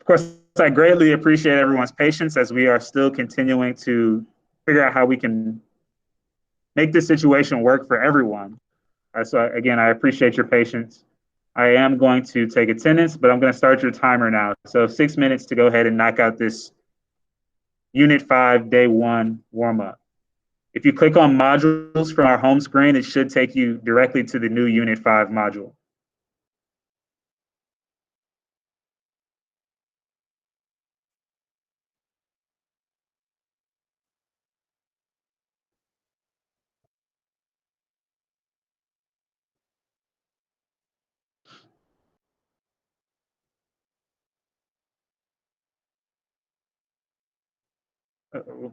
course, I greatly appreciate everyone's patience as we are still continuing to figure out how we can make this situation work for everyone. So again, I appreciate your patience. I am going to take attendance, but I'm going to start your timer now. So 6 minutes to go ahead and knock out this Unit 5 Day 1 warm-up. If you click on modules from our home screen, it should take you directly to the new Unit 5 module. Uh-oh.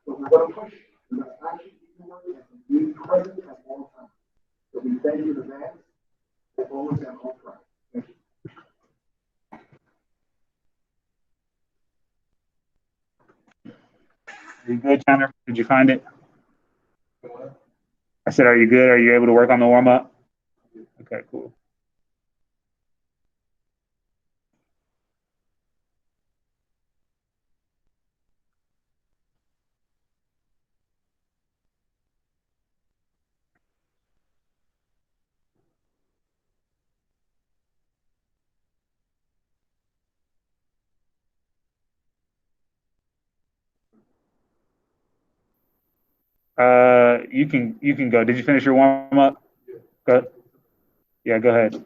but we're going to push you. We're going to actually keep you working and be present at all times. So we thank you in advance. As always, and all right. Thank you. Are you good, Chandler? Did you find it? I said, are you good? Are you able to work on the warm up? Okay, cool. You can go. Did you finish your warm up? Go. Yeah, go ahead.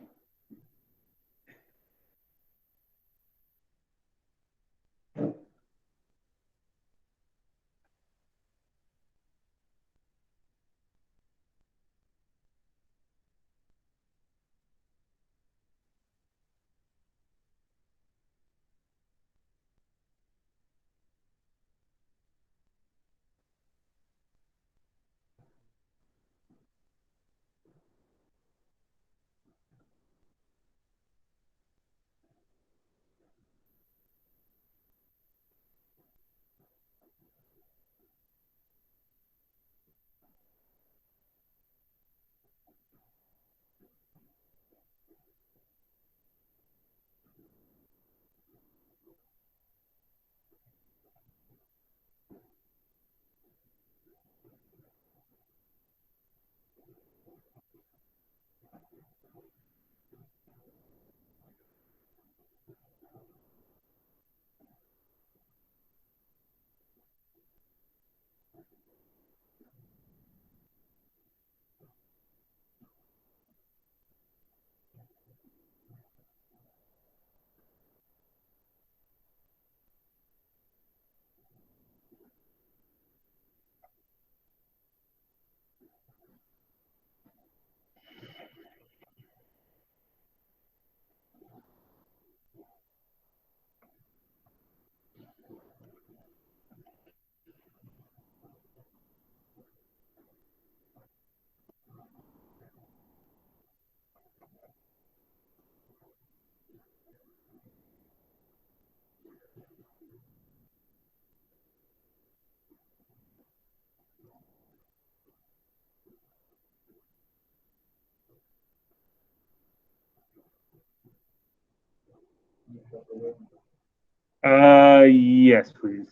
Yes, please.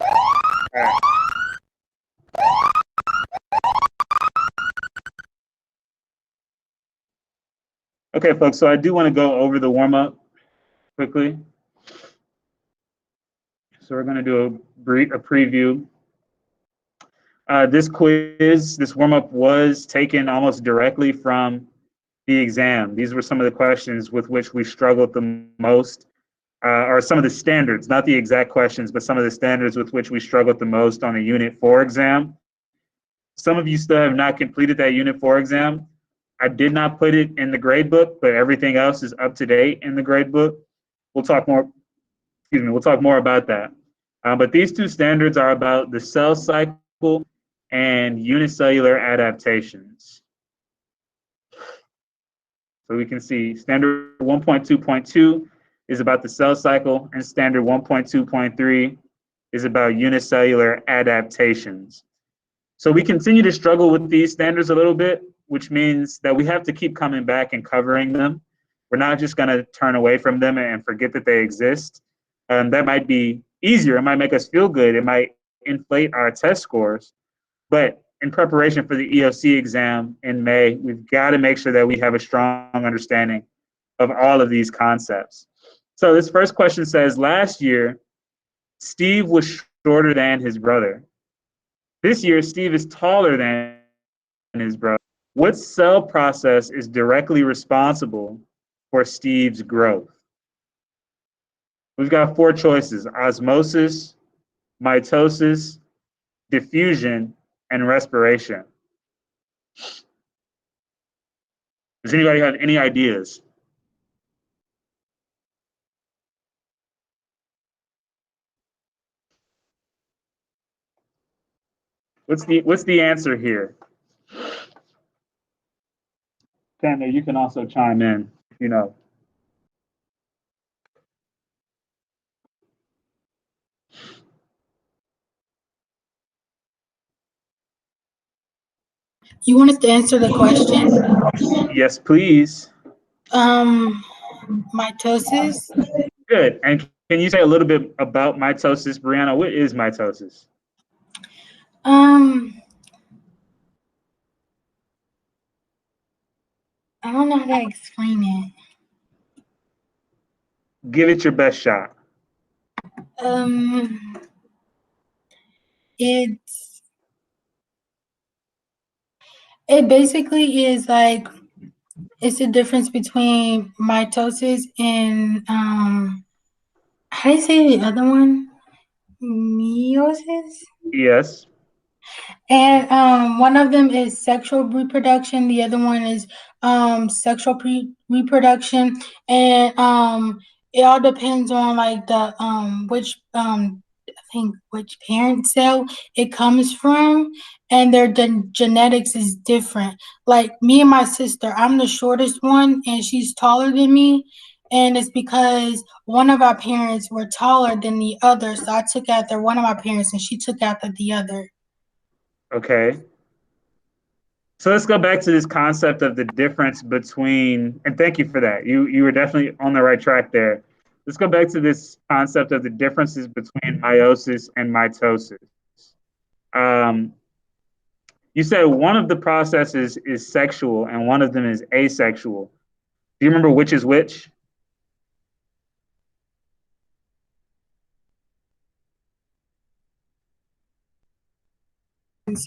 All right. Okay, folks. So I do want to go over the warm up quickly. So we're going to do a preview. This quiz, this warm up was taken almost directly from the exam. These were some of the questions with which we struggled the most, or some of the standards, not the exact questions, but some of the standards with which we struggled the most on the Unit 4 exam. Some of you still have not completed that Unit 4 exam. I did not put it in the grade book, but everything else is up to date in the grade book. We'll talk more about that. But these two standards are about the cell cycle and unicellular adaptations. So we can see standard 1.2.2 is about the cell cycle, and standard 1.2.3 is about unicellular adaptations. So we continue to struggle with these standards a little bit, which means that we have to keep coming back and covering them. We're not just going to turn away from them and forget that they exist. That might be easier. It might make us feel good. It might inflate our test scores. But in preparation for the EOC exam in May, we've got to make sure that we have a strong understanding of all of these concepts. So this first question says, last year, Steve was shorter than his brother. This year, Steve is taller than his brother. What cell process is directly responsible for Steve's growth? We've got four choices: osmosis, mitosis, diffusion, and respiration. Does anybody have any ideas? What's the answer here? Tanner, you can also chime in if you know. You wanted to answer the question? Yes, please. Mitosis. Good. And can you say a little bit about mitosis, Brianna? What is mitosis? I don't know how to explain it. Give it your best shot. It basically is like, it's the difference between mitosis and how do you say the other one? Meiosis? Yes. And one of them is sexual reproduction, the other one is sexual reproduction, and it all depends on like the which I think which parent cell it comes from, and their genetics is different. Like me and my sister, I'm the shortest one and she's taller than me, and it's because one of our parents were taller than the other, so I took after one of my parents and she took after the other. Okay. So let's go back to this concept of the difference between, and thank you for that. You were definitely on the right track there. Let's go back to this concept of the differences between meiosis and mitosis. You said one of the processes is sexual and one of them is asexual. Do you remember which is which?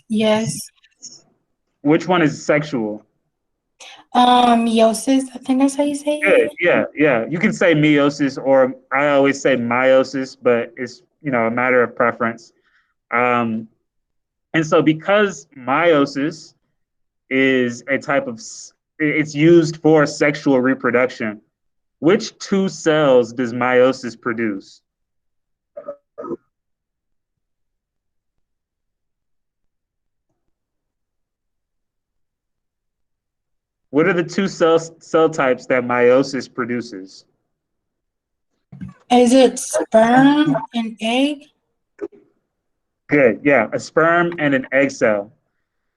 Yes. Which one is sexual? Meiosis, I think that's how you say Good. it. Yeah. You can say meiosis, or I always say meiosis, but it's a matter of preference. And so because meiosis is a type of, it's used for sexual reproduction, which two cells does meiosis produce? What are the two cell types that meiosis produces? Is it sperm and egg? Good. Yeah, a sperm and an egg cell.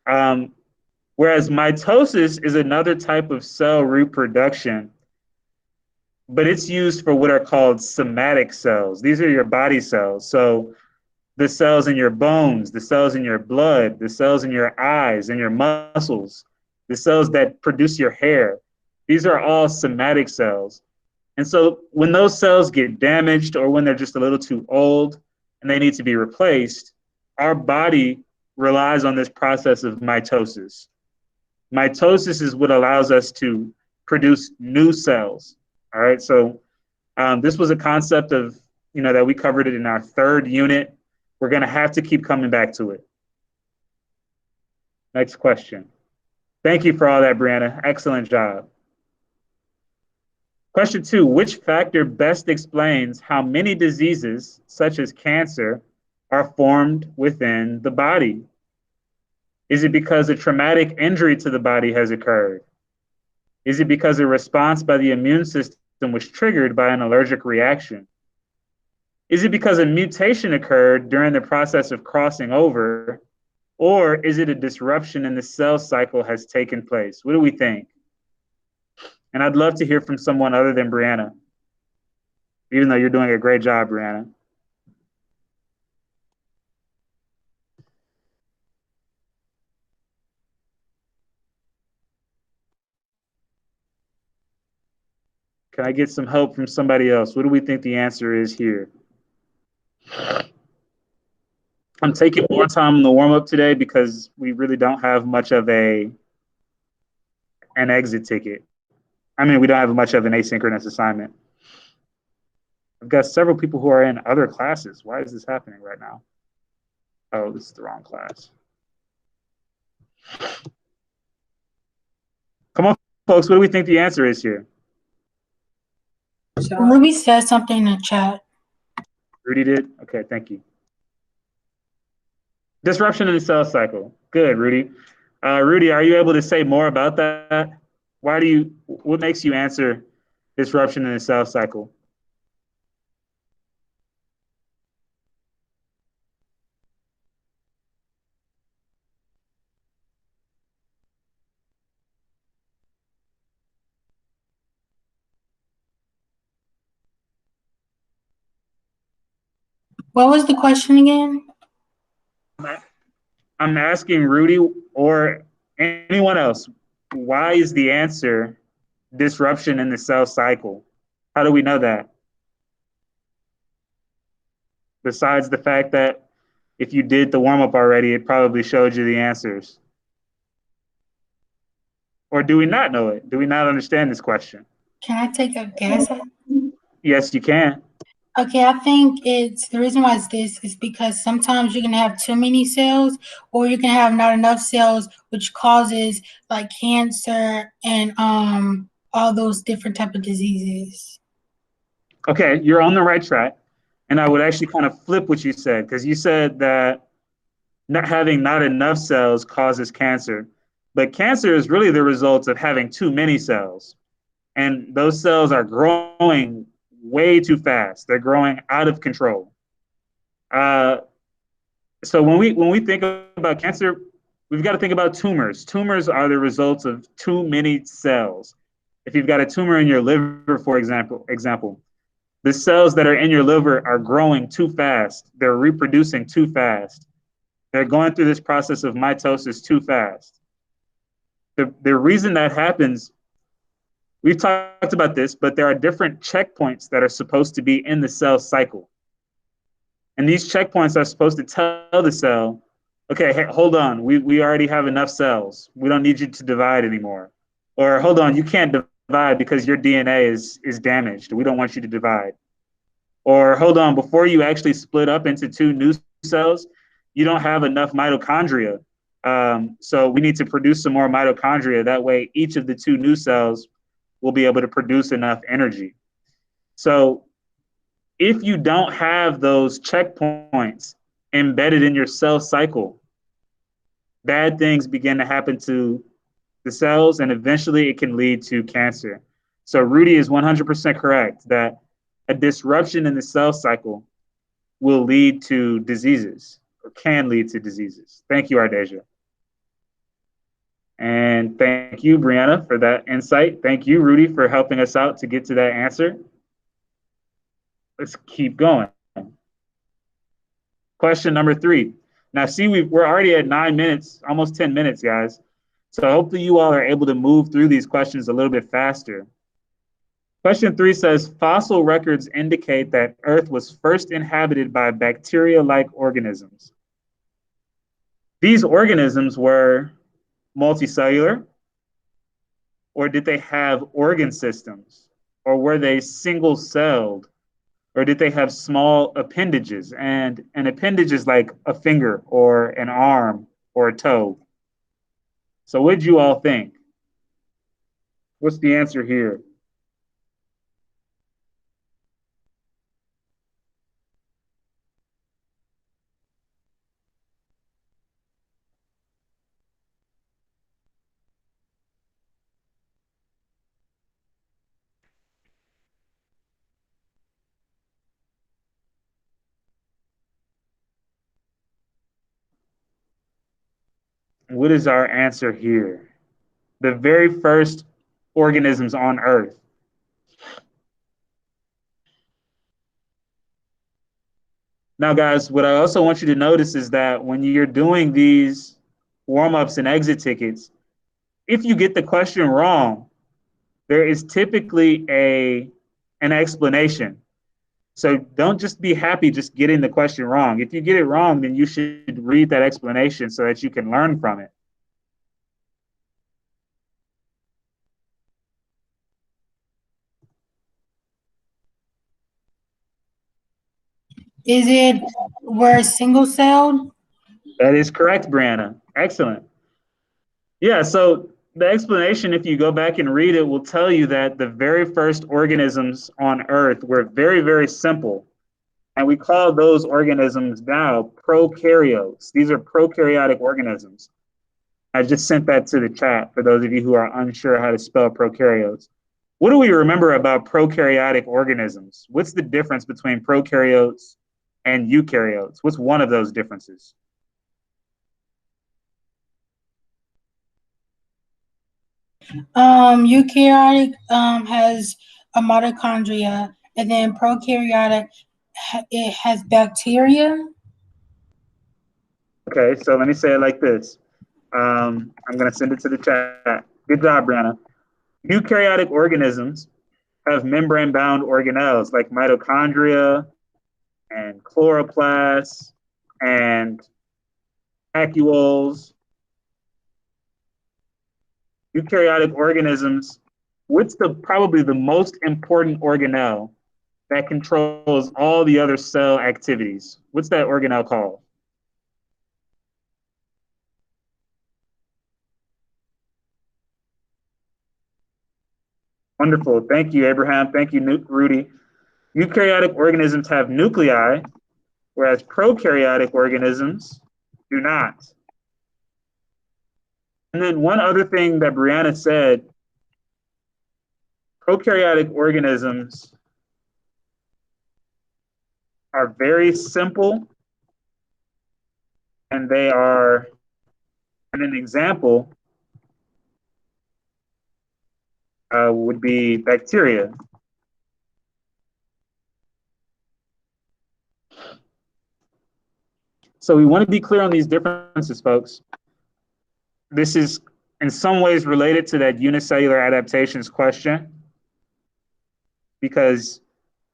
Whereas mitosis is another type of cell reproduction, but it's used for what are called somatic cells. These are your body cells. So the cells in your bones, the cells in your blood, the cells in your eyes and your muscles, the cells that produce your hair. These are all somatic cells. And so when those cells get damaged or when they're just a little too old and they need to be replaced, our body relies on this process of mitosis. Mitosis is what allows us to produce new cells. All right. So this was a concept of, that we covered it in our third unit. We're going to have to keep coming back to it. Next question. Thank you for all that, Brianna. Excellent job. Question 2, which factor best explains how many diseases, such as cancer, are formed within the body? Is it because a traumatic injury to the body has occurred? Is it because a response by the immune system was triggered by an allergic reaction? Is it because a mutation occurred during the process of crossing over? Or is it a disruption in the cell cycle has taken place? What do we think? And I'd love to hear from someone other than Brianna, even though you're doing a great job, Brianna. Can I get some help from somebody else? What do we think the answer is here? I'm taking more time in the warm-up today because we really don't have much of a and exit ticket. I mean, we don't have much of an asynchronous assignment. I've got several people who are in other classes. Why is this happening right now? Oh, this is the wrong class. Come on, folks. What do we think the answer is here? Ruby said something in the chat. Rudy did? Okay, thank you. Disruption in the cell cycle. Good, Rudy. Rudy, are you able to say more about that? What makes you answer disruption in the cell cycle? What was the question again? I'm asking Rudy or anyone else, why is the answer disruption in the cell cycle? How do we know that? Besides the fact that if you did the warm-up already, it probably showed you the answers. Or do we not know it? Do we not understand this question? Can I take a guess? Yes, you can. Okay, I think the reason why it's this is because sometimes you can have too many cells or you can have not enough cells, which causes like cancer and all those different type of diseases. Okay, you're on the right track. And I would actually kind of flip what you said, because you said that not having not enough cells causes cancer. But cancer is really the result of having too many cells. And those cells are growing way too fast. They're growing out of control. So when we think about cancer, we've got to think about tumors. Tumors are the results of too many cells. If you've got a tumor in your liver, for example, the cells that are in your liver are growing too fast. They're reproducing too fast. They're going through this process of mitosis too fast. The reason that happens, we've talked about this, but there are different checkpoints that are supposed to be in the cell cycle. And these checkpoints are supposed to tell the cell, okay, hey, hold on, we already have enough cells. We don't need you to divide anymore. Or hold on, you can't divide because your DNA is damaged. We don't want you to divide. Or hold on, before you actually split up into two new cells, you don't have enough mitochondria. So we need to produce some more mitochondria. That way, each of the two new cells will be able to produce enough energy. So if you don't have those checkpoints embedded in your cell cycle, bad things begin to happen to the cells, and eventually it can lead to cancer. So Rudy is 100% correct that a disruption in the cell cycle will lead to diseases, or can lead to diseases. Thank you, Ardesia. And thank you, Brianna, for that insight. Thank you, Rudy, for helping us out to get to that answer. Let's keep going. Question number 3. Now, see, we're already at 9 minutes, almost 10 minutes, guys. So hopefully you all are able to move through these questions a little bit faster. Question 3 says, fossil records indicate that Earth was first inhabited by bacteria-like organisms. These organisms were multicellular, or did they have organ systems? Or were they single-celled? Or did they have small appendages? And an appendage is like a finger or an arm or a toe. So what did you all think? What's the answer here? What is our answer here? The very first organisms on Earth. Now, guys, what I also want you to notice is that when you're doing these warm-ups and exit tickets, if you get the question wrong, there is typically an explanation. So don't just be happy just getting the question wrong. If you get it wrong, then you should read that explanation so that you can learn from it. Is it where single celled? That is correct, Brianna. Excellent. Yeah, so the explanation, if you go back and read it, will tell you that the very first organisms on Earth were very, very simple. And we call those organisms now prokaryotes. These are prokaryotic organisms. I just sent that to the chat for those of you who are unsure how to spell prokaryotes. What do we remember about prokaryotic organisms? What's the difference between prokaryotes and eukaryotes? What's one of those differences? Eukaryotic has a mitochondria, and then prokaryotic it has bacteria. Okay, so let me say it like this. I'm going to send it to the chat. Good job, Brianna. Eukaryotic organisms have membrane-bound organelles like mitochondria and chloroplasts and vacuoles. Eukaryotic organisms, what's probably the most important organelle that controls all the other cell activities? What's that organelle called? Wonderful. Thank you, Abraham. Thank you, Rudy. Eukaryotic organisms have nuclei, whereas prokaryotic organisms do not. And then one other thing that Brianna said, prokaryotic organisms are very simple, and they are, and an example would be bacteria. So we want to be clear on these differences, folks. This is in some ways related to that unicellular adaptations question, because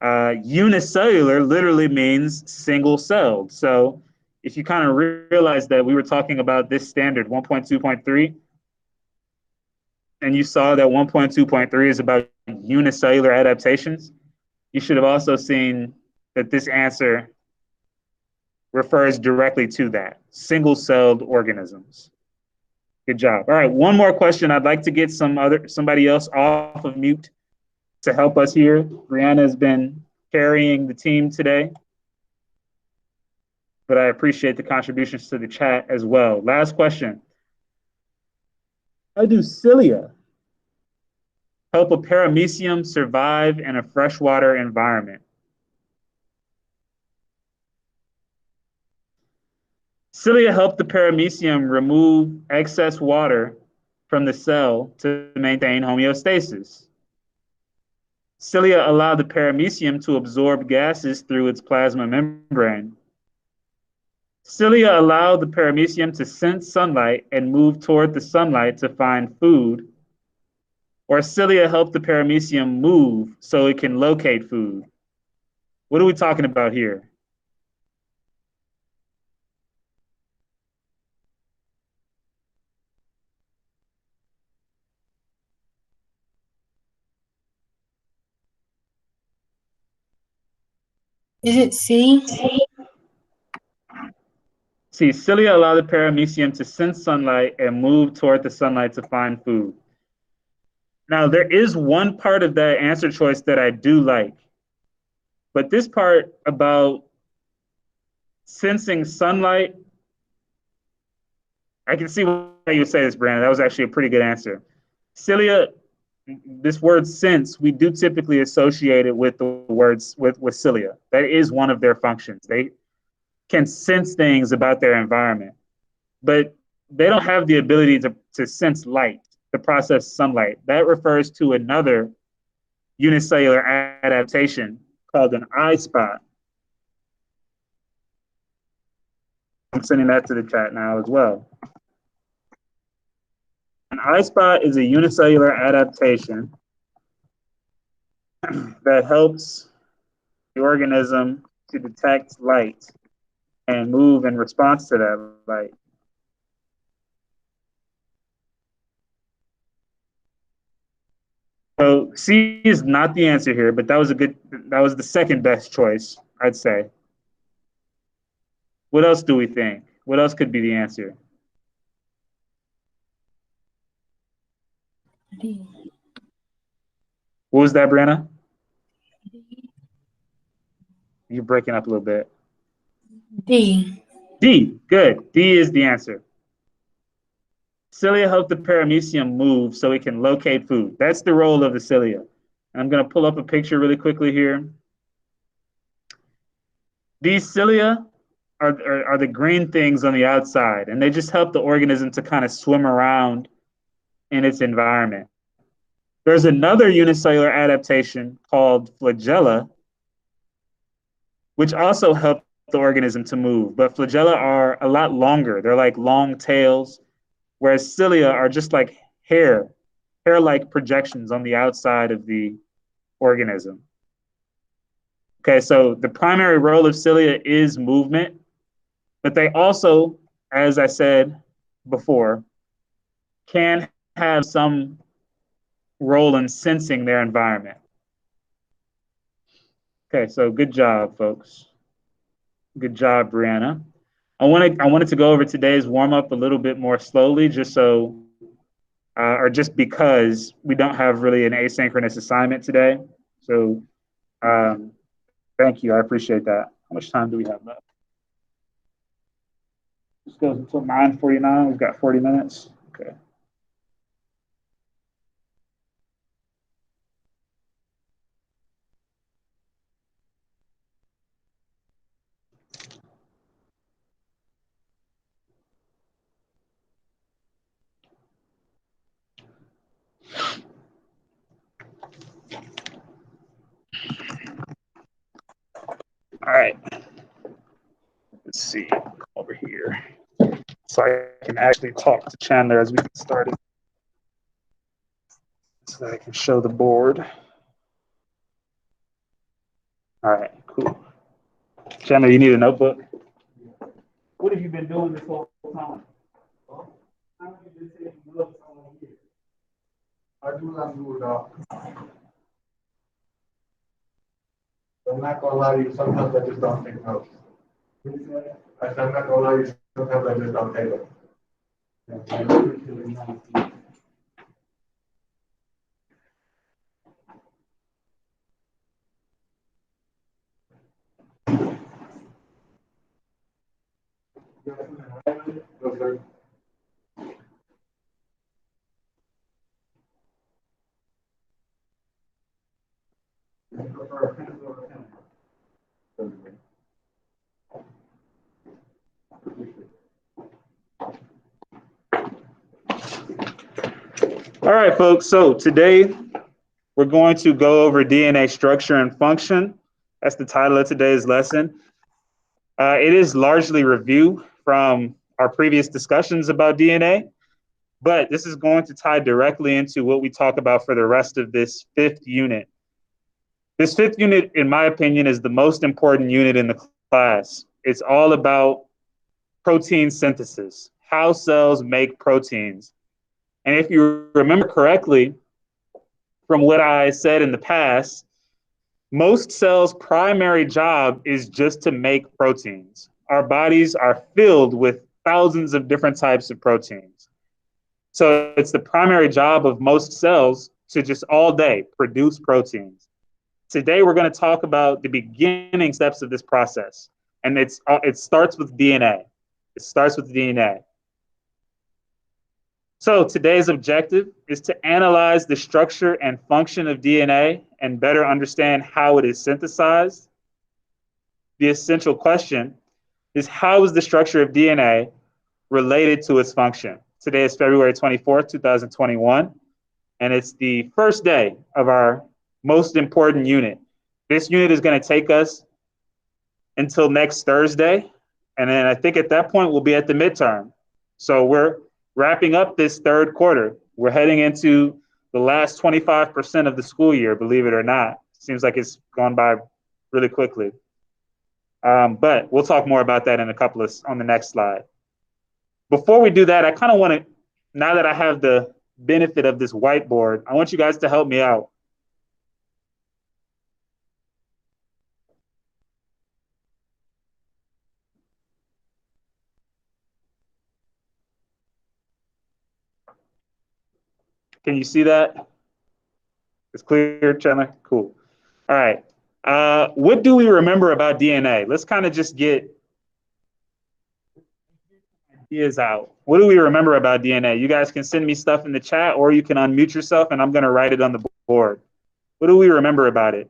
unicellular literally means single-celled. So if you kind of realize that we were talking about this standard 1.2.3, and you saw that 1.2.3 is about unicellular adaptations, you should have also seen that this answer refers directly to that, single-celled organisms. Good job. All right, one more question. I'd like to get somebody else off of mute to help us here. Brianna has been carrying the team today, but I appreciate the contributions to the chat as well. Last question. How do cilia help a paramecium survive in a freshwater environment? Cilia help the paramecium remove excess water from the cell to maintain homeostasis. Cilia allow the paramecium to absorb gases through its plasma membrane. Cilia allow the paramecium to sense sunlight and move toward the sunlight to find food. Or cilia help the paramecium move so it can locate food. What are we talking about here? Is it C? See, cilia allow the paramecium to sense sunlight and move toward the sunlight to find food. Now, there is one part of that answer choice that I do like, but this part about sensing sunlight, I can see why you would say this, Brandon. That was actually a pretty good answer. Cilia, this word sense, we do typically associate it with the words with cilia. That is one of their functions. They can sense things about their environment, but they don't have the ability to sense light, to process sunlight. That refers to another unicellular adaptation called an eye spot. I'm sending that to the chat now as well. An eye spot is a unicellular adaptation that helps the organism to detect light and move in response to that light. So C is not the answer here, but that was the second best choice, I'd say. What else do we think? What else could be the answer? D. What was that, Brianna? You're breaking up a little bit. D. D, good. D is the answer. Cilia help the paramecium move so it can locate food. That's the role of the cilia. And I'm going to pull up a picture really quickly here. These cilia are the green things on the outside, and they just help the organism to kind of swim around in its environment. There's another unicellular adaptation called flagella, which also help the organism to move. But flagella are a lot longer. They're like long tails, whereas cilia are just like hair-like projections on the outside of the organism. Okay, so the primary role of cilia is movement, but they also, as I said before, can have some role in sensing their environment. Okay, so good job, folks. Good job, Brianna. I wanted to go over today's warm-up a little bit more slowly, just so, or just because we don't have really an asynchronous assignment today. So thank you, I appreciate that. How much time do we have left? This goes until 9:49, we've got 40 minutes. Okay. All right, let's see, over here. So I can actually talk to Chandler as we get started. So that I can show the board. All right, cool. Chandler, you need a notebook? What have you been doing this whole time? How have you been taking notes all year? I do not do it all. I'm not gonna lie to you, sometimes I just don't take notes. I'm not gonna lie to you, sometimes I just don't take them. Okay. All right, folks, so today we're going to go over DNA structure and function. That's the title of today's lesson. It is largely review from our previous discussions about DNA, but this is going to tie directly into what we talk about for the rest of this fifth unit. This fifth unit, in my opinion, is the most important unit in the class. It's all about protein synthesis, how cells make proteins. And if you remember correctly, from what I said in the past, most cells' primary job is just to make proteins. Our bodies are filled with thousands of different types of proteins. So it's the primary job of most cells to just all day produce proteins. Today, we're going to talk about the beginning steps of this process. And it starts with DNA. It starts with DNA. So today's objective is to analyze the structure and function of DNA and better understand how it is synthesized. The essential question is, how is the structure of DNA related to its function? Today is February 24th, 2021, and it's the first day of our most important unit. This unit is going to take us until next Thursday, and then I think at that point we'll be at the midterm. So we're wrapping up this third quarter. We're heading into the last 25% of the school year, believe it or not. Seems like it's gone by really quickly. But we'll talk more about that in on the next slide. Before we do that, I kind of want to, now that I have the benefit of this whiteboard, I want you guys to help me out. Can you see that? It's clear, Chandler? Cool. All right. What do we remember about DNA? Let's kind of just get ideas out. What do we remember about DNA? You guys can send me stuff in the chat, or you can unmute yourself and I'm going to write it on the board. What do we remember about it?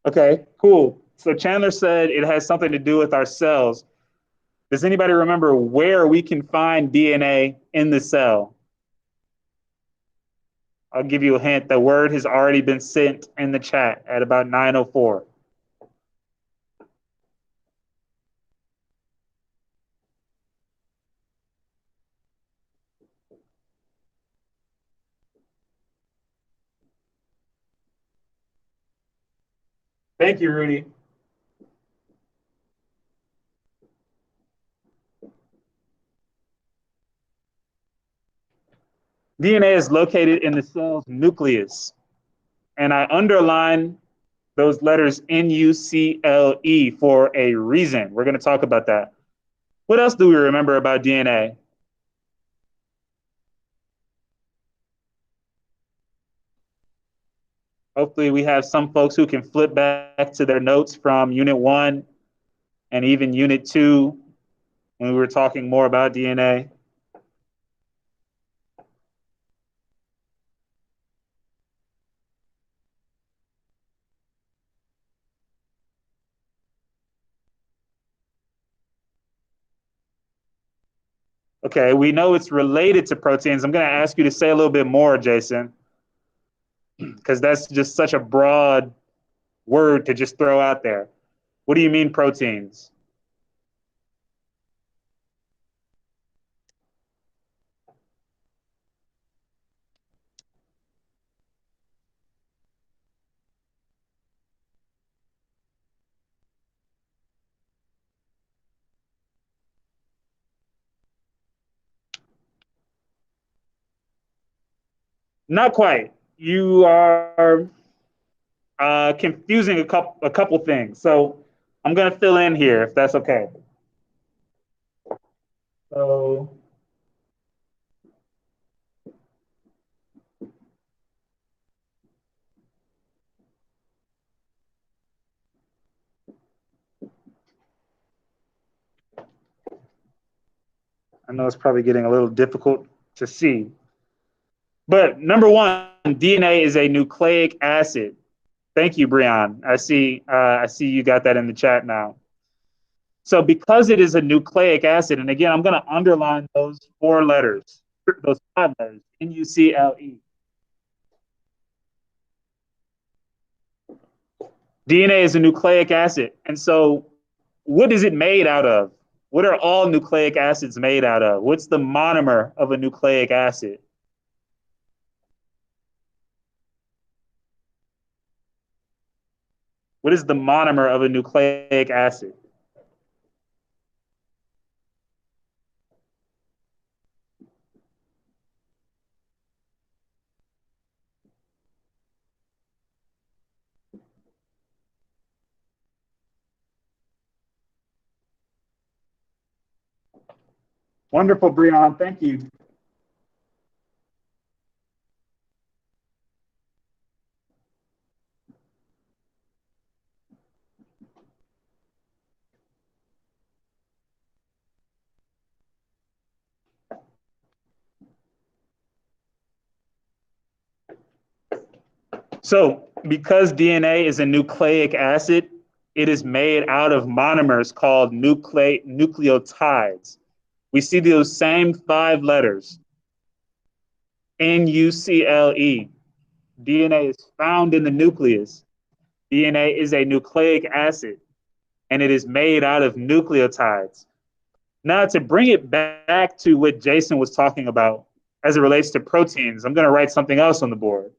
Okay, cool. So Chandler said it has something to do with our cells. Does anybody remember where we can find DNA in the cell? I'll give you a hint. The word has already been sent in the chat at about 9:04. Thank you, Rudy. DNA is located in the cell's nucleus. And I underline those letters NUCLE for a reason. We're going to talk about that. What else do we remember about DNA? Hopefully we have some folks who can flip back to their notes from Unit 1 and even Unit 2 when we were talking more about DNA. Okay, we know it's related to proteins. I'm going to ask you to say a little bit more, Jason, because that's just such a broad word to just throw out there. What do you mean proteins? Not quite. You are confusing a couple things. So I'm going to fill in here if that's okay. So I know it's probably getting a little difficult to see. But number one, DNA is a nucleic acid. Thank you, Brian. I see you got that in the chat now. So because it is a nucleic acid, and again, I'm going to underline those 4 letters, those 5 letters, NUCLE. DNA is a nucleic acid. And so what is it made out of? What are all nucleic acids made out of? What's the monomer of a nucleic acid? What is the monomer of a nucleic acid? Wonderful, Brian. Thank you. So because DNA is a nucleic acid, it is made out of monomers called nucleotides. We see those same 5 letters, NUCLE. DNA is found in the nucleus. DNA is a nucleic acid, and it is made out of nucleotides. Now, to bring it back to what Jason was talking about as it relates to proteins, I'm going to write something else on the board.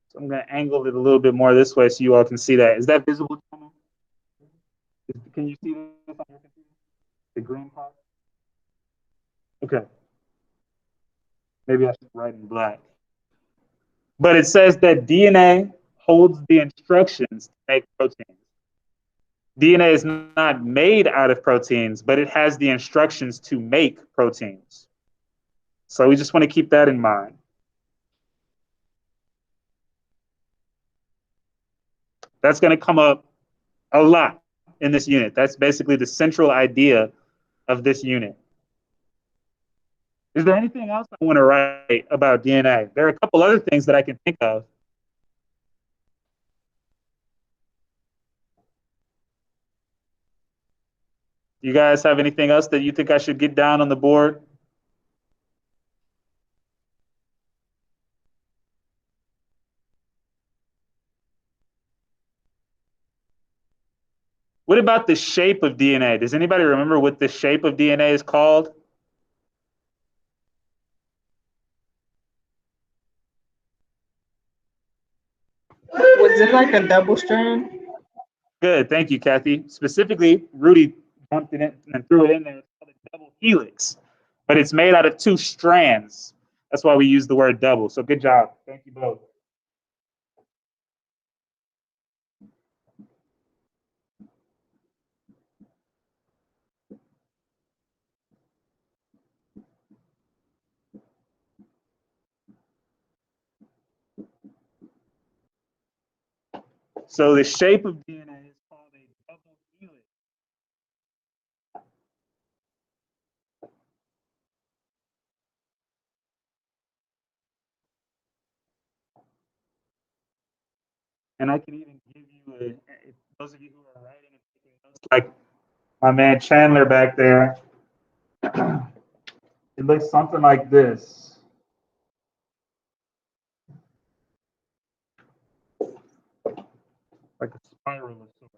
So I'm going to angle it a little bit more this way so you all can see that. Is that visible? Can you see this on your computer? The green part? Okay. Maybe I should write in black. But it says that DNA holds the instructions to make proteins. DNA is not made out of proteins, but it has the instructions to make proteins. So we just want to keep that in mind. That's going to come up a lot in this unit. That's basically the central idea of this unit. Is there anything else I want to write about DNA? There are a couple other things that I can think of. You guys have anything else that you think I should get down on the board? What about the shape of DNA? Does anybody remember what the shape of DNA is called? Was it like a double strand? Good, thank you, Kathy. Specifically, Rudy bumped it in and threw it in there. It's called a double helix, but it's made out of two strands. That's why we use the word double. So good job. Thank you both. So the shape of DNA is called a double helix. And I can even give you those of you who are writing and taking notes, like my man Chandler back there, it looks something like this. Like a spiral of sorts.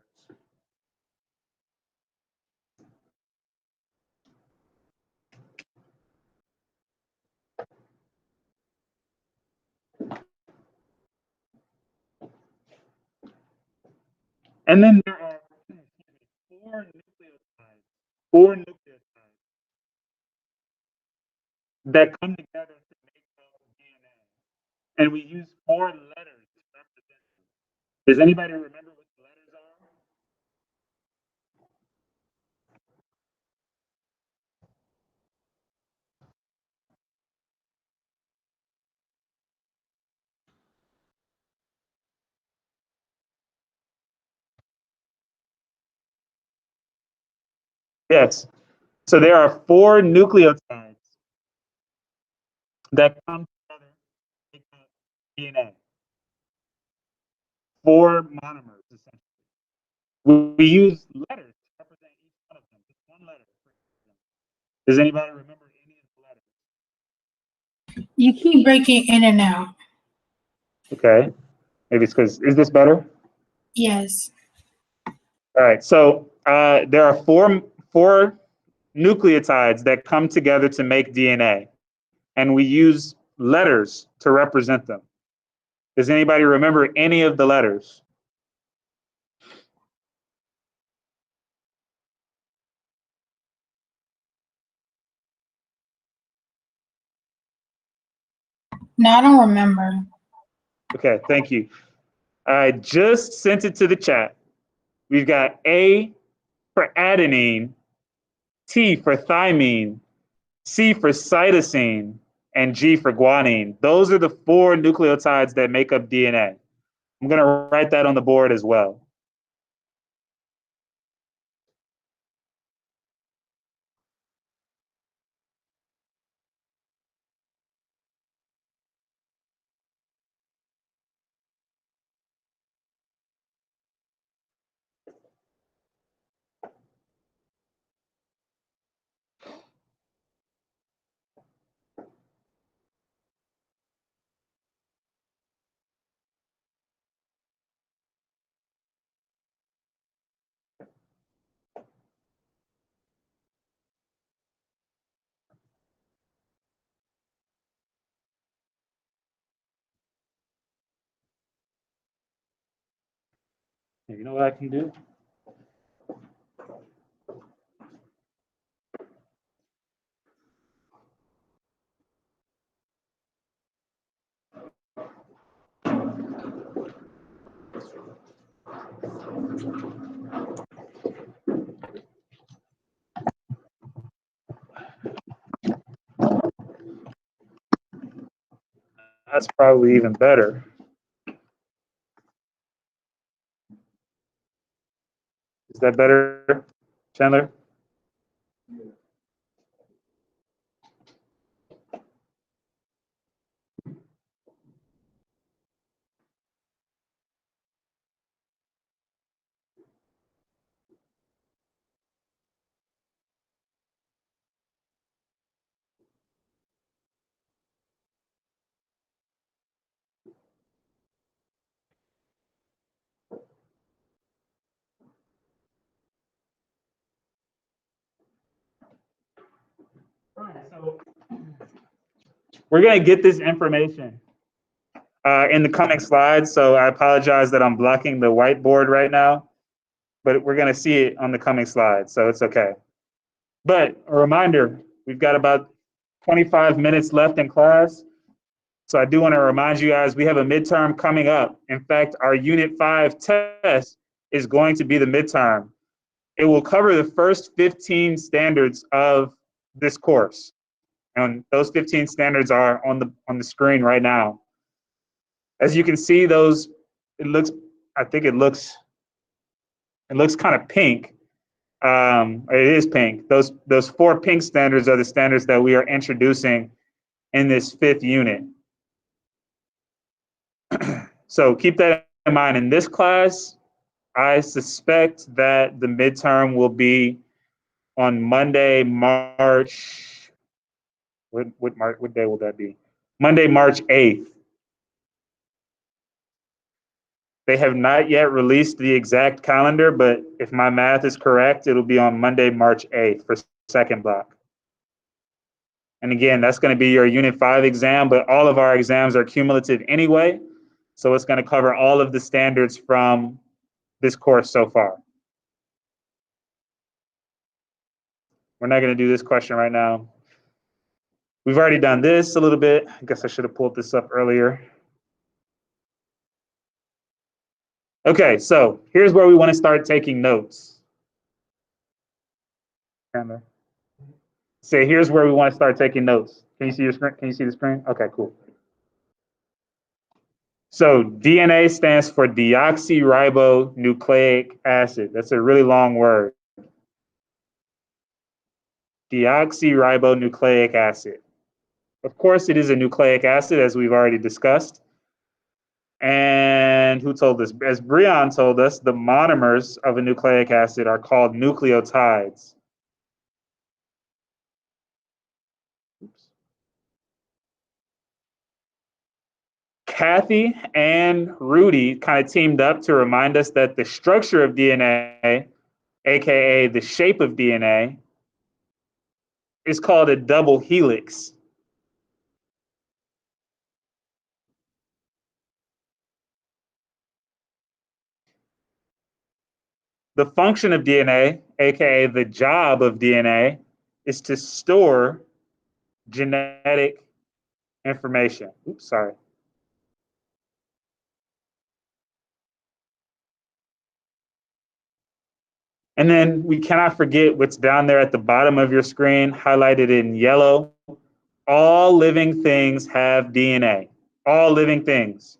And then there are four nucleotides that come together to make up DNA. And we use four letters to represent them. Does anybody remember what the letters are? Yes. So there are four nucleotides that come together to make up DNA. Four monomers, essentially. We use letters to represent each one of them. Just one letter. Does anybody remember any of the letters? You keep breaking in and out. Okay. Maybe it's because, is this better? Yes. All right. So there are four nucleotides that come together to make DNA, and we use letters to represent them. Does anybody remember any of the letters? No, I don't remember. Okay, thank you. I just sent it to the chat. We've got A for adenine, T for thymine, C for cytosine, and G for guanine. Those are the four nucleotides that make up DNA. I'm going to write that on the board as well. You know what I can do? That's probably even better. Is that better, Chandler? So we're going to get this information in the coming slides. So I apologize that I'm blocking the whiteboard right now, but we're going to see it on the coming slides. So it's okay. But a reminder, we've got about 25 minutes left in class. So I do want to remind you guys, we have a midterm coming up. In fact, our Unit 5 test is going to be the midterm. It will cover the first 15 standards of this course. And those 15 standards are on the screen right now. As you can see, those, I think it looks kind of pink. It is pink. Those 4 pink standards are the standards that we are introducing in this 5th unit. So keep that in mind. In this class, I suspect that the midterm will be on Monday, March. What day will that be? Monday, March 8th. They have not yet released the exact calendar, but if my math is correct, it'll be on Monday, March 8th for second block. And again, that's going to be your Unit 5 exam, but all of our exams are cumulative anyway. So it's going to cover all of the standards from this course so far. We're not going to do this question right now. We've already done this a little bit. I guess I should have pulled this up earlier. Okay, so here's where we want to start taking notes. Say, here's where we want to start taking notes. Can you see your screen? Can you see the screen? Okay, cool. So DNA stands for deoxyribonucleic acid. That's a really long word. Deoxyribonucleic acid. Of course, it is a nucleic acid, as we've already discussed. And who told us? As Breon told us, the monomers of a nucleic acid are called nucleotides. Oops. Kathy and Rudy kind of teamed up to remind us that the structure of DNA, aka the shape of DNA, is called a double helix. The function of DNA, aka the job of DNA, is to store genetic information. Oops, sorry. And then we cannot forget what's down there at the bottom of your screen, highlighted in yellow. All living things have DNA. All living things.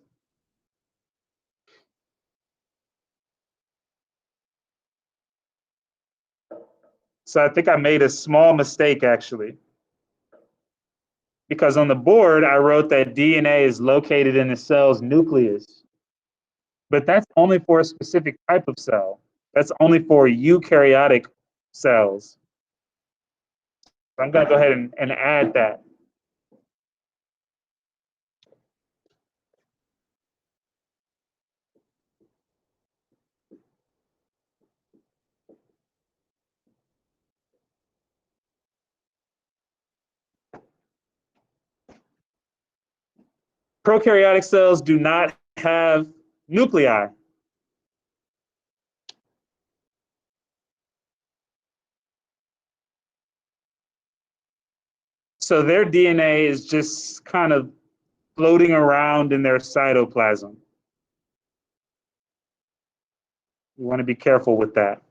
So I think I made a small mistake, actually. Because on the board, I wrote that DNA is located in the cell's nucleus. But that's only for a specific type of cell. That's only for eukaryotic cells. So I'm going to go ahead and add that. Prokaryotic cells do not have nuclei. So their DNA is just kind of floating around in their cytoplasm. You want to be careful with that.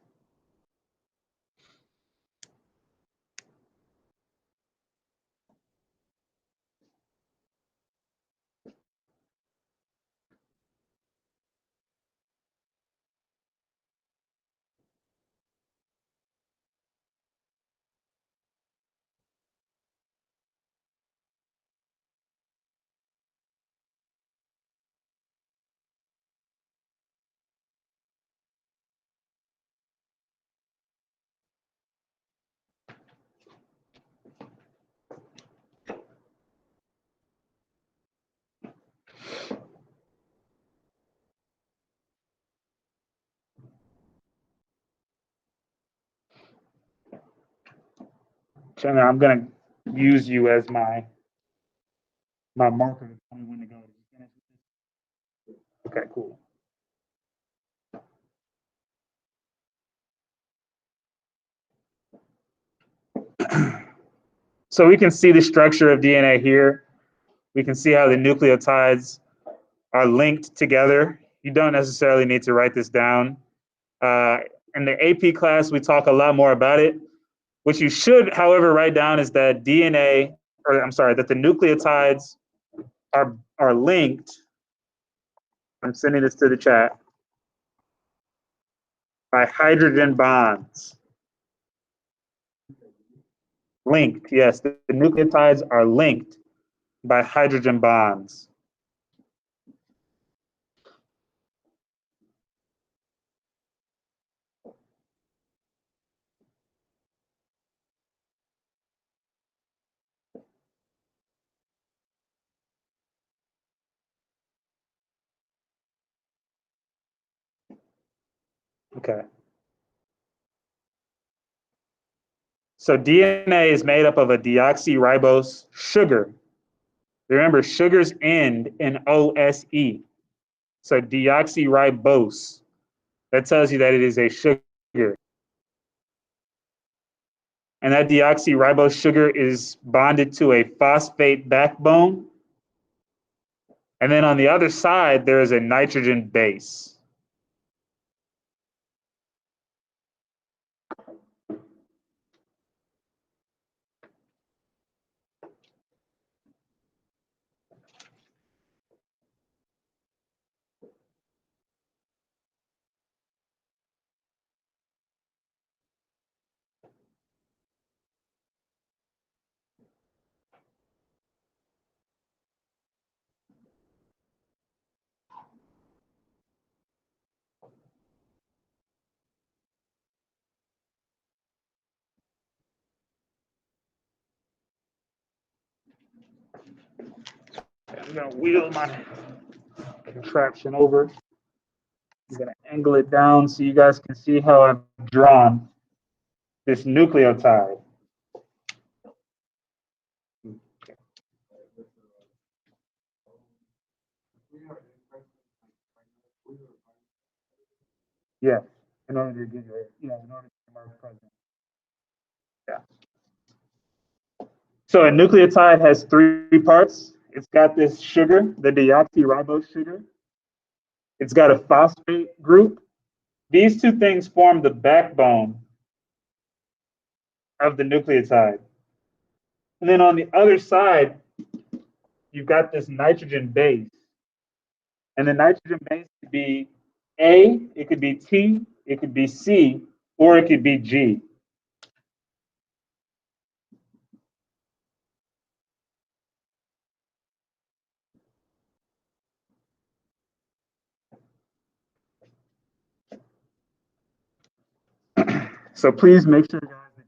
Chandler, I'm going to use you as my marker to tell me when to go. Okay, cool. So we can see the structure of DNA here. We can see how the nucleotides are linked together. You don't necessarily need to write this down. In the AP class, we talk a lot more about it. What you should, however, write down is that that the nucleotides are linked. I'm sending this to the chat. By hydrogen bonds. Linked, yes, the nucleotides are linked by hydrogen bonds. Okay. So DNA is made up of a deoxyribose sugar. Remember, sugars end in OSE. So deoxyribose. That tells you that it is a sugar. And that deoxyribose sugar is bonded to a phosphate backbone. And then on the other side, there is a nitrogen base. I'm going to wheel my contraption over. I'm going to angle it down so you guys can see how I've drawn this nucleotide. Yeah, in order to get in order to mark present. Yeah. So a nucleotide has three parts. It's got this sugar, the deoxyribose sugar. It's got a phosphate group. These two things form the backbone of the nucleotide. And then on the other side, you've got this nitrogen base. And the nitrogen base could be A, it could be T, it could be C, or it could be G. So please make sure, guys, that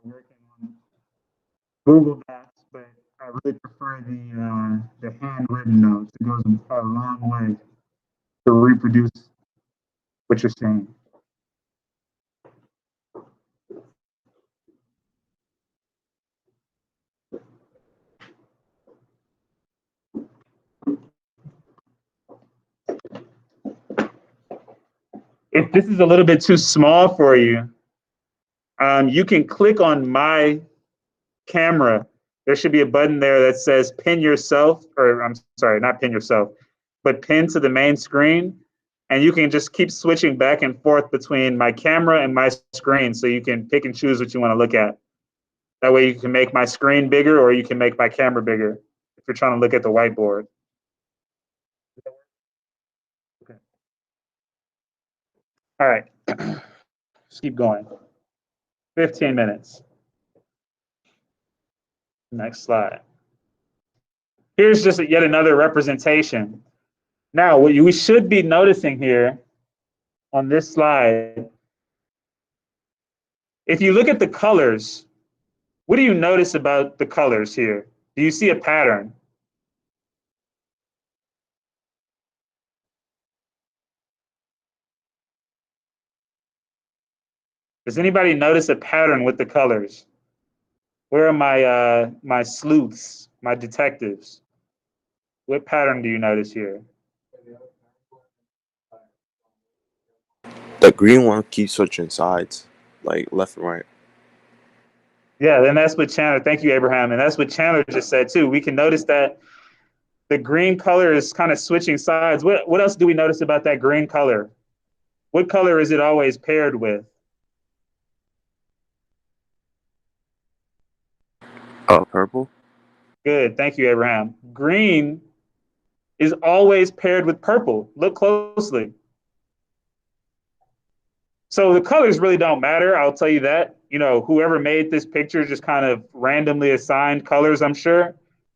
you're working on Google Docs, but I really prefer the handwritten notes. It goes a long way to reproduce what you're saying. If this is a little bit too small for you, you can click on my camera, there should be a button there that says pin yourself, or I'm sorry, not pin yourself, but pin to the main screen. And you can just keep switching back and forth between my camera and my screen, so you can pick and choose what you want to look at. That way you can make my screen bigger, or you can make my camera bigger if you're trying to look at the whiteboard. Okay. All right, let's keep going. 15 minutes. Next slide. Here's just yet another representation. Now, what we should be noticing here on this slide, if you look at the colors, what do you notice about the colors here? Do you see a pattern? Does anybody notice a pattern with the colors? Where are my my sleuths, my detectives? What pattern do you notice here? The green one keeps switching sides, like left and right. Yeah, and that's what Chandler, thank you, Abraham. And that's what Chandler just said too. We can notice that the green color is kind of switching sides. What else do we notice about that green color? What color is it always paired with? Purple. Good, thank you, Abraham. Green is always paired with purple. Look closely. So the colors really don't matter, I'll tell you that. You know, whoever made this picture just kind of randomly assigned colors, I'm sure.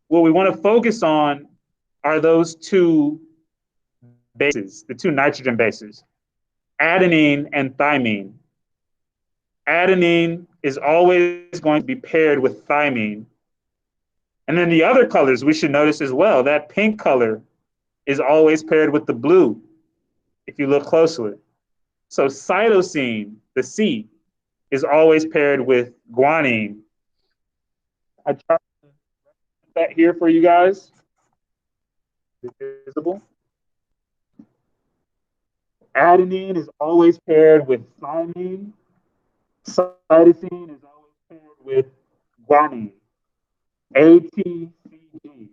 What we want to focus on are those two bases, the two nitrogen bases, adenine and thymine. Adenine is always going to be paired with thymine. And then the other colors we should notice as well, that pink color is always paired with the blue, if you look closely. So cytosine, the C, is always paired with guanine. I tried to put that here for you guys. Is it visible? Adenine is always paired with thymine. Cytosine is always paired with guanine. ATCG.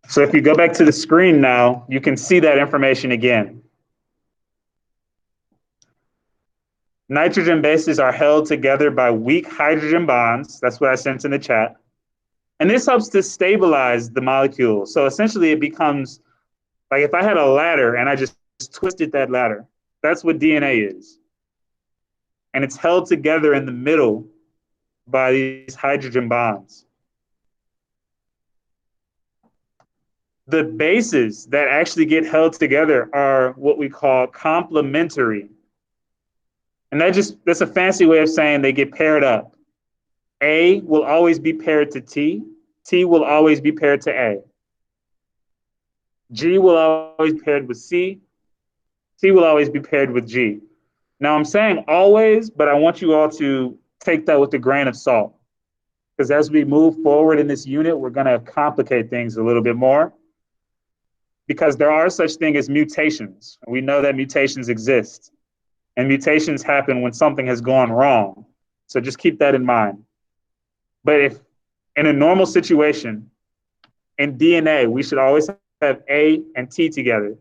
So if you go back to the screen now, you can see that information again. Nitrogen bases are held together by weak hydrogen bonds. That's what I sent in the chat. And this helps to stabilize the molecule. So essentially it becomes like if I had a ladder and I just twisted that ladder, that's what DNA is. And it's held together in the middle by these hydrogen bonds. The bases that actually get held together are what we call complementary. And that's a fancy way of saying they get paired up. A will always be paired to T. T will always be paired to A. G will always be paired with C. C will always be paired with G. Now I'm saying always, but I want you all to take that with a grain of salt. Because as we move forward in this unit, we're going to complicate things a little bit more. Because there are such things as mutations. We know that mutations exist. And mutations happen when something has gone wrong. So just keep that in mind. But if in a normal situation, in DNA, we should always have A and T together.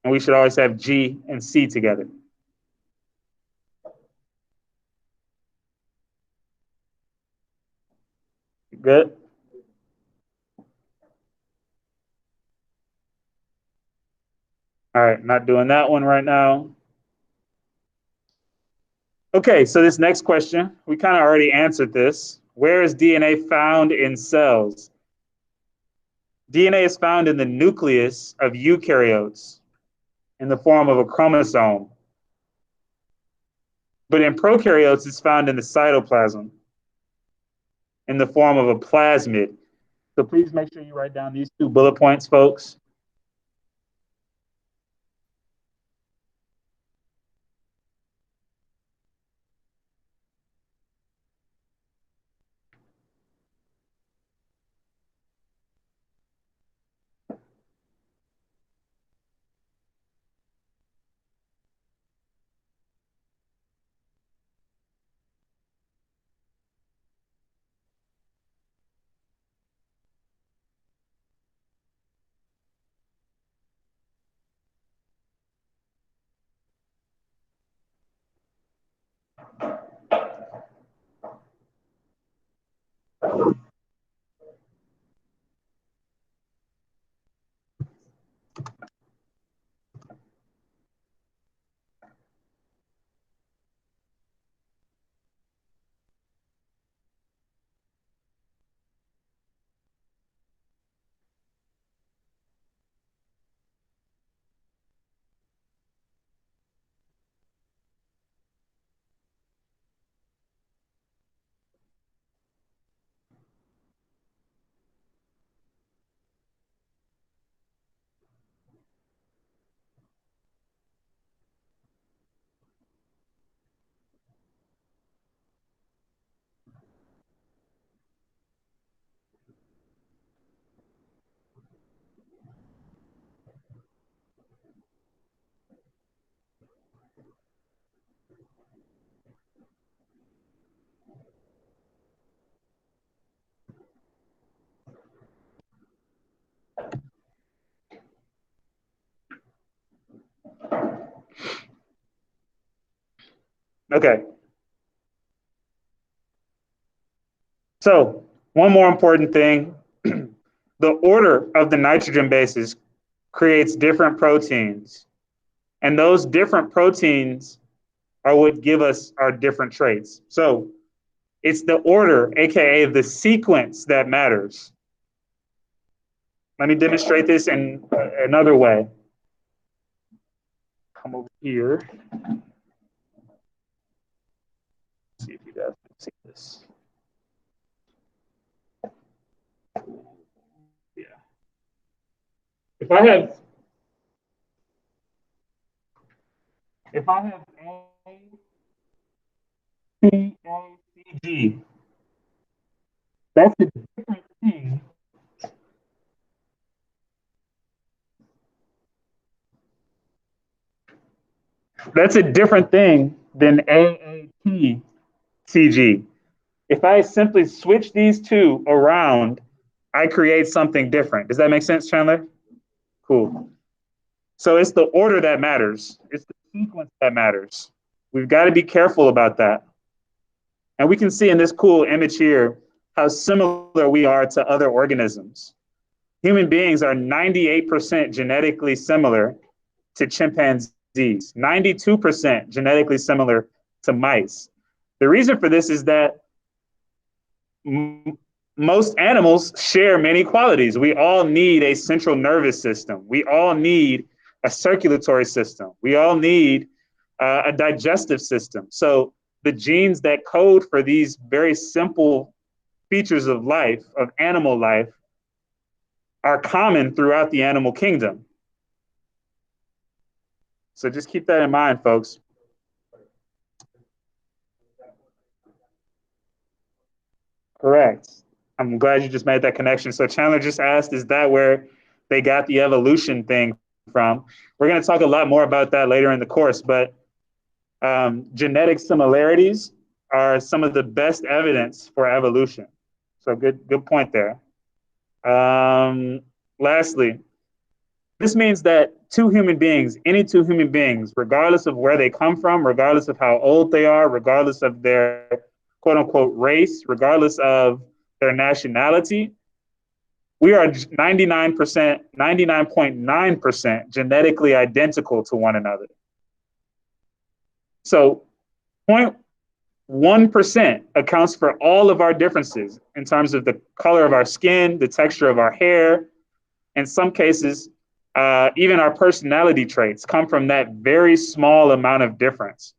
And we should always have G and C together. Good? All right, not doing that one right now. Okay, so this next question, we kind of already answered this. Where is DNA found in cells? DNA is found in the nucleus of eukaryotes in the form of a chromosome. But in prokaryotes, it's found in the cytoplasm in the form of a plasmid. So please make sure you write down these two bullet points, folks. Okay. So one more important thing, the order of the nitrogen bases creates different proteins. And those different proteins are what give us our different traits. So it's the order, AKA the sequence, that matters. Let me demonstrate this in another way. Come over here. See if you guys can see this. Yeah. If I have A, P, A, C, G, that's a different thing. That's a different thing than AAT, CG. If I simply switch these two around, I create something different. Does that make sense, Chandler? Cool. So it's the order that matters. It's the sequence that matters. We've got to be careful about that. And we can see in this cool image here how similar we are to other organisms. Human beings are 98% genetically similar to chimpanzees, 92% genetically similar to mice. The reason for this is that most animals share many qualities. We all need a central nervous system. We all need a circulatory system. We all need a digestive system. So the genes that code for these very simple features of life, of animal life, are common throughout the animal kingdom. So just keep that in mind, folks. Correct. I'm glad you just made that connection. So Chandler just asked, is that where they got the evolution thing from? We're going to talk a lot more about that later in the course, but genetic similarities are some of the best evidence for evolution. So good point there. Lastly, this means that any two human beings, regardless of where they come from, regardless of how old they are, regardless of their quote unquote race, regardless of their nationality, we are 99.9% genetically identical to one another. So 0.1% accounts for all of our differences in terms of the color of our skin, the texture of our hair. In some cases, even our personality traits come from that very small amount of difference.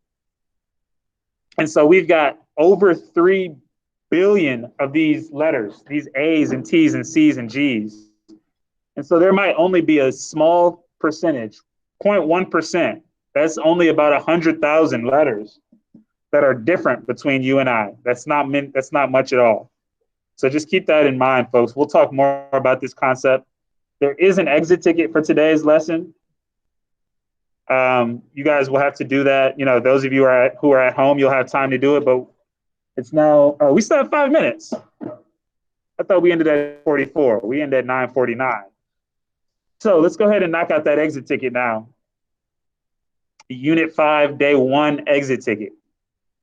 And so we've got over 3 billion of these letters, these A's and T's and C's and G's. And so there might only be a small percentage, 0.1%. That's only about 100,000 letters that are different between you and I. That's not much at all. So just keep that in mind, folks. We'll talk more about this concept. There is an exit ticket for today's lesson. You guys will have to do that. Those of you who are at home, you'll have time to do it, but it's now, we still have 5 minutes. I thought we ended at 44. We ended at 9:49. So let's go ahead and knock out that exit ticket now. Unit 5, day 1 exit ticket.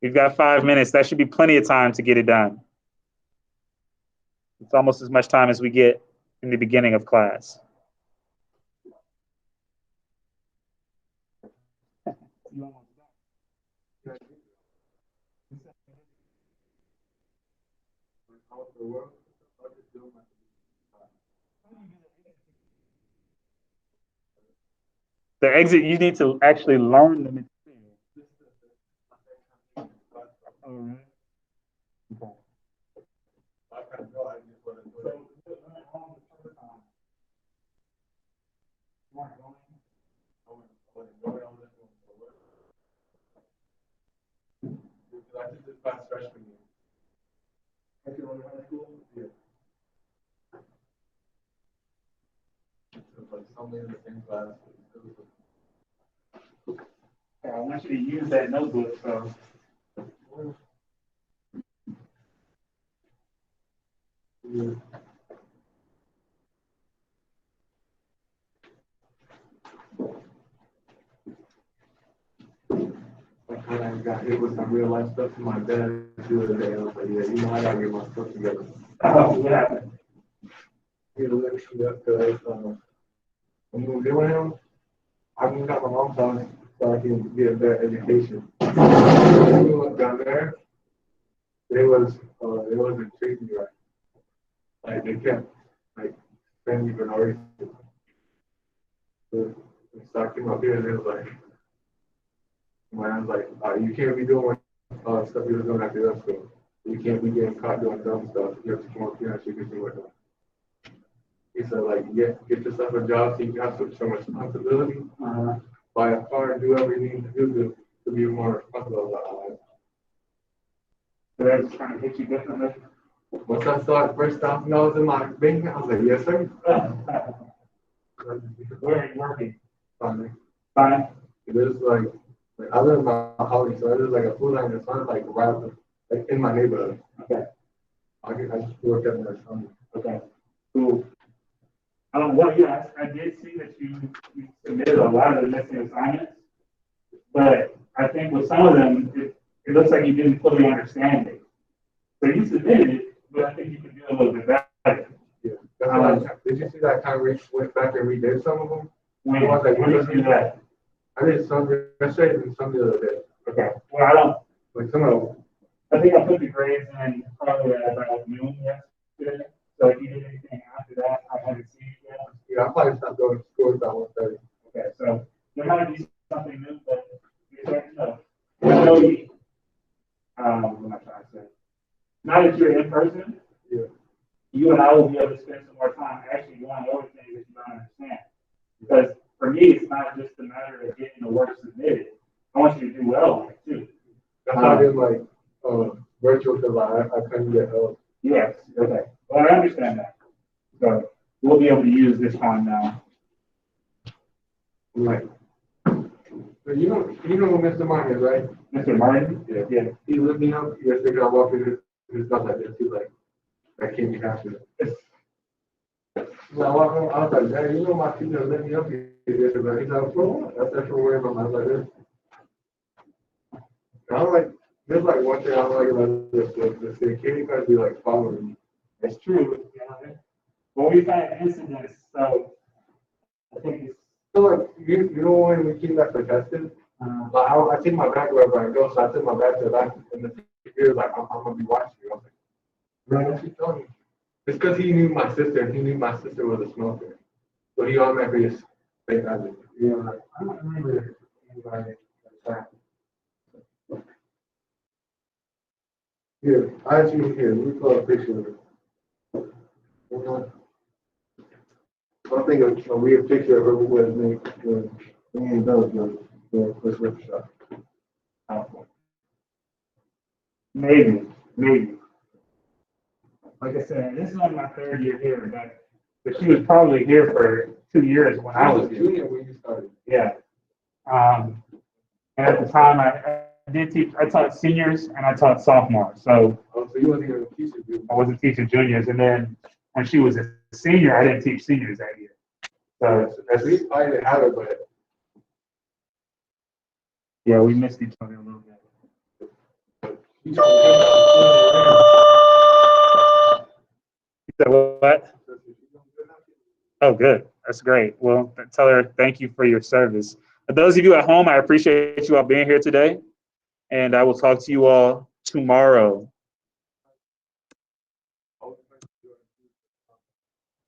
We've got 5 minutes. That should be plenty of time to get it done. It's almost as much time as we get in the beginning of class. The exit, you need to actually learn the material. I want you to use that notebook. So. when I got hit with some real life stuff from my dad the other day, I was like, yeah, you know, I gotta get my stuff together. Oh, yeah. He let me up because I'm moving in with him. I moved out my mom's house so I can get a better education. When we went down there, they wasn't treating me right. Like they kept like sending me for no reason. So I came up here and it was like, I was like, you can't be doing stuff you were doing after that school. You can't be getting caught doing dumb stuff. You have to come up here and actually get your work done. He said, like, get yourself a job so you can have some responsibility. Buy a car and do whatever you need to do to be more responsible about life. So they're just trying to hit you differently. Once I saw it first $1,000 in my bank, I was like, yes, sir. Where are you working? Fine. Fine. It was like I live in my house, so there's like a food line that's not like right like in my neighborhood. Okay. I just work at my summer. Okay. Cool. Well, yeah, I did see that you submitted a lot of the missing assignments, but I think with some of them, it looks like you didn't fully understand it. So you submitted it, but I think you could do a little bit better. Yeah. Did you see that I kind of went back and redid some of them? When did you do that? I did some yesterday and some the other day. Okay. Well, Like some of them. I think I put the grades in probably at about noon yesterday. So if you did anything after that, I haven't seen it yet. Yeah, I probably stopped going to school about 1:30. Okay, so there might be something new, but you're starting to know you. What am I trying to say? Now that you're in person, Yeah. you and I will be able to spend some more time actually going over things that you don't understand. Because for me, it's not just a matter of getting the work submitted. I want you to do well on it too. That's why I did like virtual because I couldn't get help. Yes, okay. Well, I understand that. So we'll be able to use this time now. I'm like, you know who Mr. Martin is, right? Mr. Martin? Yeah. Yeah. He looked me up yesterday. I walked in his stuff like this. He's like, that can't be happening. So I walked in, I was like, Dad, you know my teacher let me up here yesterday. He's like, for what? That's actually wearing my mind like this. And I'm like, there's like one thing I don't like about the security guys be like following me. It's true. Well, we've had incidents, so I think it's. So like, you know when we came back for testing, like I take my bag wherever I go, so I took my bag to the back, and the security was like, I'm gonna be watching you. I was like, bro, what's he telling me? It's because he knew my sister, and he knew my sister was a smoker. So he automatically just think I did. Yeah, like, I don't remember anybody like that. Here, I actually here. Let me pull a picture of it. I think a weird picture of her was me and those the first workshop. Maybe. Like I said, this is only my third year here, but she was probably here for 2 years when I was here. Junior when you started. Yeah. And at the time, I did teach. I taught seniors and I taught sophomores. So You wasn't even a teacher, dude. I wasn't teaching juniors, and then when she was a senior, I didn't teach seniors that year. So that's We probably didn't have it, but yeah, we missed each other a little bit. you You said what? Oh, good. That's great. Well, tell her thank you for your service. For those of you at home, I appreciate you all being here today, and I will talk to you all tomorrow.